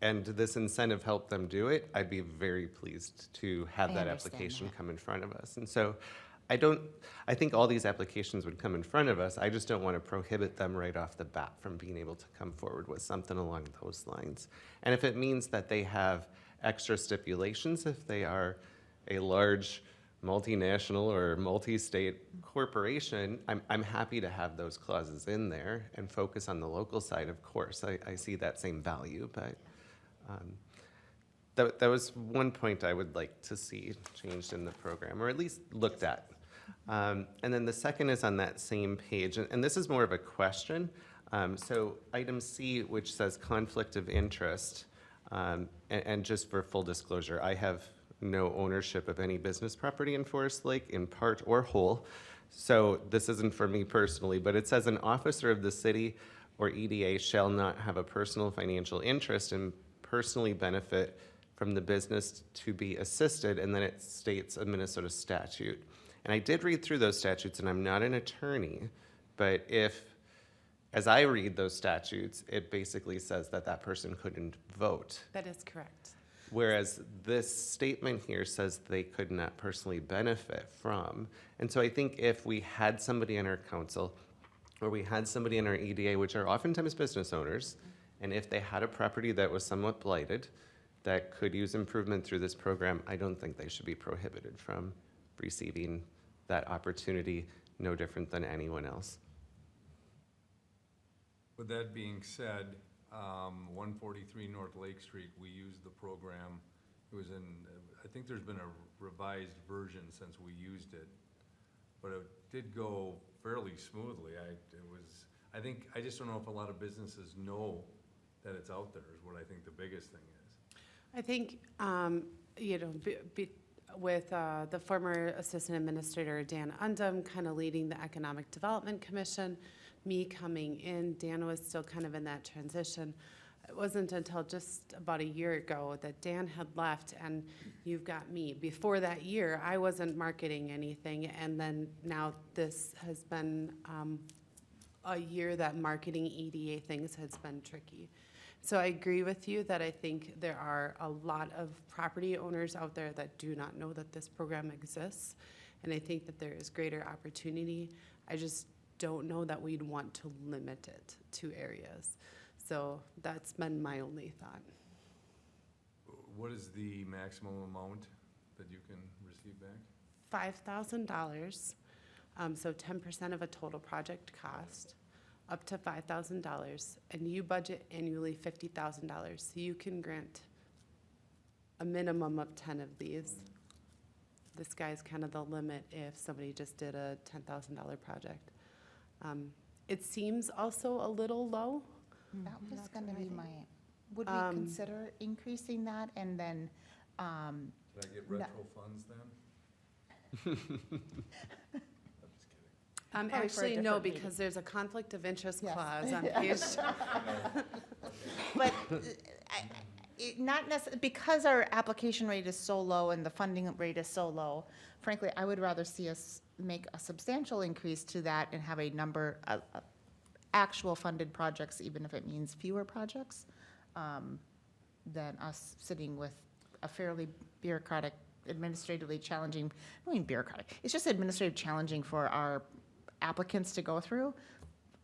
and this incentive helped them do it, I'd be very pleased to have I that understand application that. come in front of us. And so I think all these applications would come in front of us. I just don't want to prohibit them right off the bat from being able to come forward with something along those lines. And if it means that they have extra stipulations, if they are a large multinational or multi-state corporation, I'm happy to have those clauses in there and focus on the local side, of course. I see that same value, but that was one point I would like to see changed in the program, or at least looked at. And then the second is on that same page, and this is more of a question. So item C, which says conflict of interest, and just for full disclosure, I have no ownership of any business property in Forest Lake, in part or whole. So this isn't for me personally, but it says an officer of the city or EDA shall not have a personal financial interest and personally benefit from the business to be assisted, and then it states a Minnesota statute. And I did read through those statutes, and I'm not an attorney, but as I read those statutes, it basically says that that person couldn't vote. That is correct. Whereas this statement here says they could not personally benefit from. And so I think if we had somebody in our council, or we had somebody in our EDA, which are oftentimes business owners, and if they had a property that was somewhat blighted, that could use improvement through this program, I don't think they should be prohibited from receiving that opportunity, no different than anyone else. With that being said, 143 North Lake Street, we used the program. It was I think there's been a revised version since we used it, but it did go fairly smoothly. I just don't know if a lot of businesses know that it's out there, is what I think the biggest thing is. I think, with the former Assistant Administrator Dan Undum kind of leading the Economic Development Commission, me coming in, Dan was still kind of in that transition. It wasn't until just about a year ago that Dan had left and you've got me. Before that year, I wasn't marketing anything, and then now this has been a year that marketing EDA things has been tricky. So I agree with you that I think there are a lot of property owners out there that do not know that this program exists, and I think that there is greater opportunity. I just don't know that we'd want to limit it to areas. So that's been my only thought. What is the maximum amount that you can receive back? $5,000, so 10% of a total project cost, up to $5,000, and you budget annually $50,000. So you can grant a minimum of 10 of these. The sky's kind of the limit if somebody just did a $10,000 project. It seems also a little low. That was gonna be would we consider increasing that and then, Can I get retro funds then? Probably for a Actually, no, different meeting. because there's a conflict of interest Yes. clause on page. But not necessarily, because our application rate is so low and the funding rate is so low, frankly, I would rather see us make a substantial increase to that and have a number of actual funded projects, even if it means fewer projects, than us sitting with a fairly bureaucratic, administratively challenging, I mean bureaucratic, it's just administrative challenging for our applicants to go through.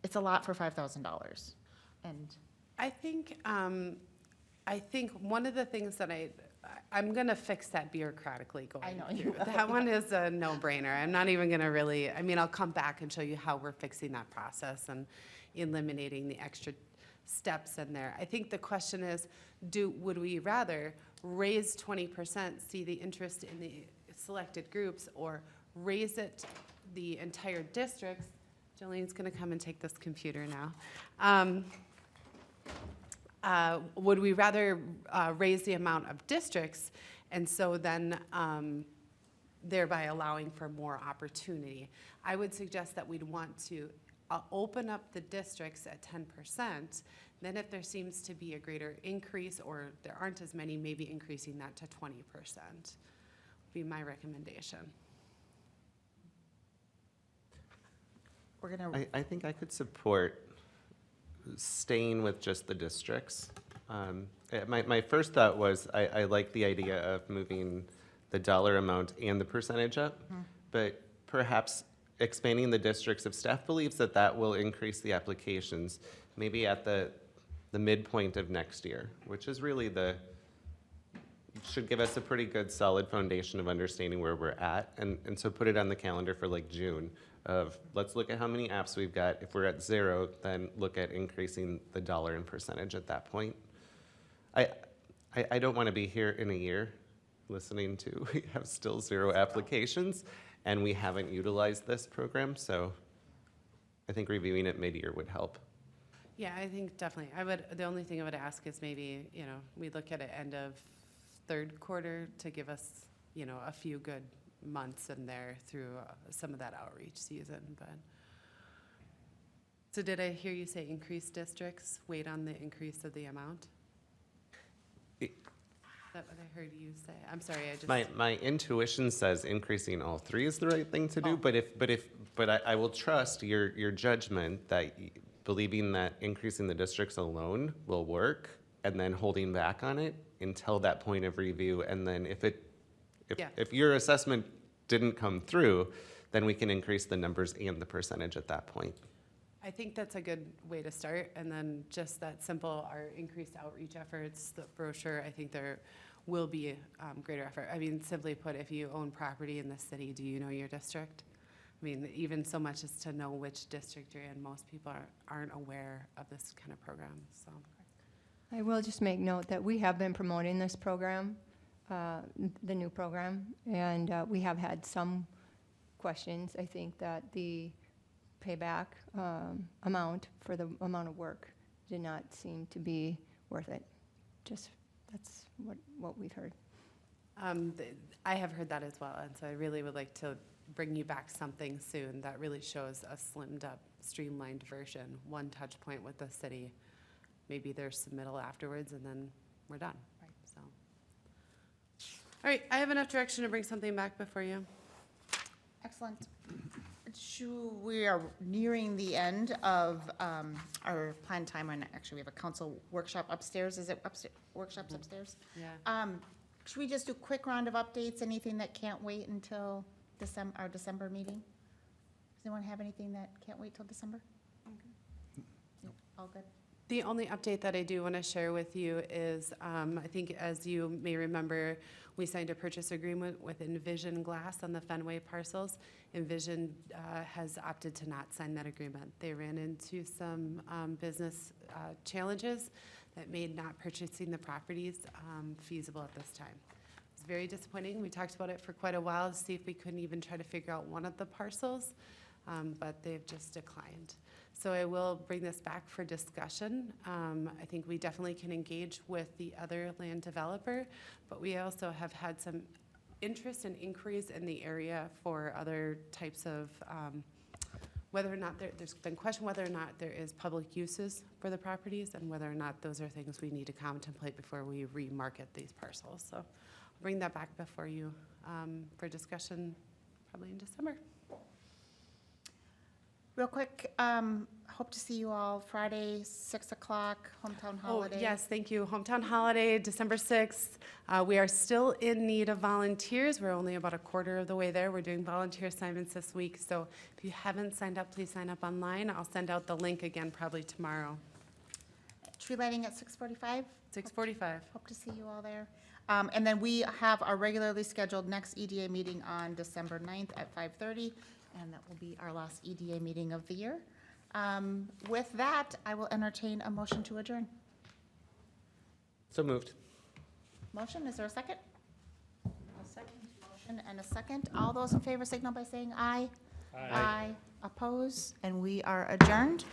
It's a lot for $5,000. And I think one of the things that I'm gonna fix that bureaucratically going I know through. you will. That one is a no-brainer. I'm not even gonna really, I'll come back and show you how we're fixing that process and eliminating the extra steps in there. I think the question is, would we rather raise 20%, see the interest in the selected groups, or raise it the entire districts? Jolene's gonna come and take this computer now. Would we rather raise the amount of districts, and so then thereby allowing for more opportunity. I would suggest that we'd want to open up the districts at 10%. Then if there seems to be a greater increase or there aren't as many, maybe increasing that to 20% would be my recommendation. We're gonna, I think I could support staying with just the districts. My first thought was, I like the idea of moving the dollar amount and the percentage up, but perhaps expanding the districts, if staff believes that that will increase the applications, maybe at the midpoint of next year, which is really should give us a pretty good solid foundation of understanding where we're at, and so put it on the calendar for like June of, let's look at how many apps we've got. If we're at 0, then look at increasing the dollar and percentage at that point. I don't want to be here in a year listening to we have still 0 applications and we haven't utilized this program, so I think reviewing it mid-year would help. Yeah, I think definitely. The only thing I would ask is maybe, we look at it end of third quarter to give us, a few good months in there through some of that outreach season, but. So did I hear you say increase districts, wait on the increase of the amount? Is that what I heard you say? I'm sorry, I just. My intuition says increasing all 3 is the right thing to do, Oh. but I will trust your judgment that believing that increasing the districts alone will work, and then holding back on it until that point of review, and then if your assessment didn't come through, then we can increase the numbers and the percentage at that point. I think that's a good way to start, and then just that simple, our increased outreach efforts, the brochure, I think there will be greater effort. I mean, simply put, if you own property in the city, do you know your district? I mean, even so much as to know which district you're in, most people aren't aware of this kind of program, so. I will just make note that we have been promoting this program, the new program, and we have had some questions. I think that the payback amount for the amount of work did not seem to be worth it. Just, that's what we've heard. I have heard that as well, and so I really would like to bring you back something soon that really shows a slimmed up, streamlined version, one touch point with the city. Maybe there's submittal afterwards, and then we're done. Right. So, all right, I have enough direction to bring something back before you. excellent. We are nearing the end of our planned time, and actually we have a council workshop upstairs. Is it workshops upstairs? Yeah. Should we just do a quick round of updates? Anything that can't wait until our December meeting? Does anyone have anything that can't wait till December? No, all good. The only update that I do want to share with you is, I think as you may remember, we signed a purchase agreement with Envision Glass on the Fenway parcels. Envision has opted to not sign that agreement. They ran into some business challenges that made not purchasing the properties feasible at this time. It's very disappointing. We talked about it for quite a while to see if we couldn't even try to figure out one of the parcels, but they've just declined. So I will bring this back for discussion. I think we definitely can engage with the other land developer, but we also have had some interest and inquiries in the area for other types of, whether or not there's been question whether or not there is public uses for the properties and whether or not those are things we need to contemplate before we remarket these parcels. So I'll bring that back before you for discussion probably in December. Real quick, hope to see you all Friday, 6 o'clock, hometown holiday. Oh, yes, thank you. Hometown holiday, December 6th. We are still in need of volunteers. We're only about a quarter of the way there. We're doing volunteer assignments this week. So if you haven't signed up, please sign up online. I'll send out the link again probably tomorrow. Tree lighting at 6:45? 6:45. Hope to see you all there. And then we have our regularly scheduled next EDA meeting on December 9th at 5:30. And that will be our last EDA meeting of the year. With that, I will entertain a motion to adjourn. So moved. Motion, is there a second? A second. Motion and a second. All those in favor signal by saying aye. Aye. Oppose, and we are adjourned.